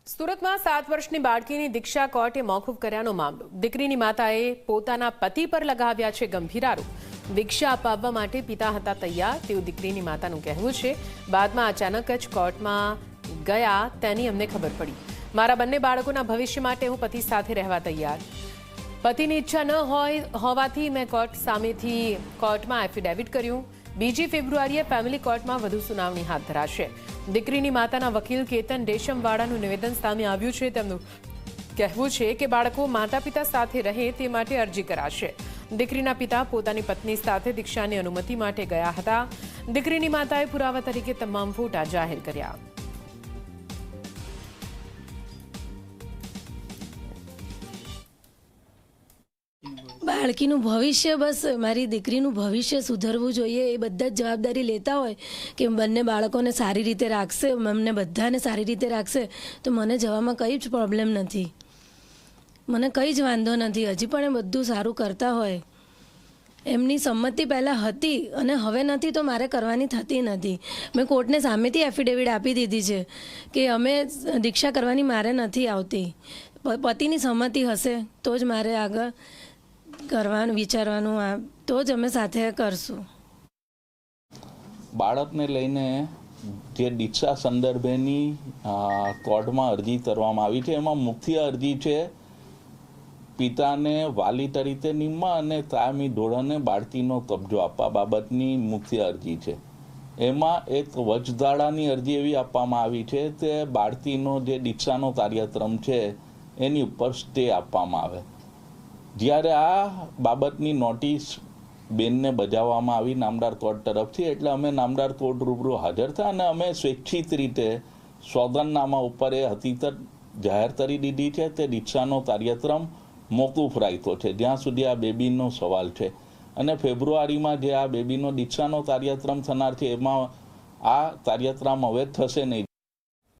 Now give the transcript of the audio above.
સુરતમાં 7 વર્ષની બાળકીની દીક્ષા કોર્ટે મોકૂફ કર્યાનો મામલો। દીકરીની માતાએ પોતાના પતિ પર લગાવ્યા છે ગંભીર આરોપ। દીક્ષા અપાવવા માટે પિતા હતા તૈયાર તેવું દીકરીની માતાનું કહેવું છે। બાદમાં અચાનક જ કોર્ટમાં ગયા તેની અમને ખબર પડી। મારા બંને બાળકોના ભવિષ્ય માટે હું પતિ સાથે રહેવા તૈયાર। પતિની ઈચ્છા ન હોવાથી મેં કોર્ટ સામેથી કોર્ટમાં એફિડેવિટ કર્યું। 2 ફેબ્રુઆરીએ ફેમિલી કોર્ટમાં વધુ સુનાવણી હાથ ધરાશે। દીકરીની માતાના વકીલ કેતન રેશમવાળાનું નિવેદન સામે આવ્યું છે। તેમનું કહેવું છે કે બાળકો માતા પિતા સાથે રહે તે માટે અરજી કરાશે। દીકરીના પિતા પોતાની પત્ની સાથે દીક્ષાની અનુમતિ માટે ગયા હતા। દીકરીની માતાએ પુરાવા તરીકે તમામ ફોટા જાહેર કર્યા। બાળકીનું ભવિષ્ય, બસ મારી દીકરીનું ભવિષ્ય સુધરવું જોઈએ એ બધા જ જવાબદારી લેતા હોય કે બંને બાળકોને સારી રીતે રાખશે, અમને બધાને સારી રીતે રાખશે તો મને જવામાં કંઈ જ પ્રોબ્લેમ નથી, મને કંઈ જ વાંધો નથી। હજી પણ એ બધું સારું કરતા હોય। એમની સંમતિ પહેલાં હતી અને હવે નથી તો મારે કરવાની થતી નથી। મેં કોર્ટને સામેથી એફિડેવિટ આપી દીધી છે કે અમે દીક્ષા કરવાની મારે નથી આવતી, પતિની સંમતિ હશે તો જ મારે આગળ કરવાનું વિચારવાનું, તો જ અમે સાથે કરશું। બાળકને લઈને જે દીક્ષા સંદર્ભેની કોર્ટમાં અરજી કરવામાં આવી છે એમાં મુખ્ય અરજી છે પિતાને વાલી તરીકે નિમવા અને કાયમી ધોરણે બાળકીનો કબજો આપવા બાબતની મુખ્ય અરજી છે। એમાં એક વચગાળાની અરજી એવી આપવામાં આવી છે કે બાળકીનો જે દીક્ષાનો કાર્યક્રમ છે એની ઉપર સ્ટે આપવામાં આવે। જ્યારે આ બાબતની નોટિસ બેનને બજાવવામાં આવી નામદાર કોર્ટ તરફથી, એટલે અમે નામદાર કોર્ટ રૂબરૂ હાજર થયા અને અમે સ્વૈચ્છિક રીતે સોગંદનામા ઉપર એ હકીકત જાહેર કરી દીધી છે કે દીક્ષાનો કાર્યક્રમ મોકૂફ રાખ્યો છે જ્યાં સુધી આ બેબીનો સવાલ છે। અને ફેબ્રુઆરીમાં જે આ બેબીનો દીક્ષાનો કાર્યક્રમ થનાર છે એમાં આ કાર્યક્રમ હવે થશે નહીં।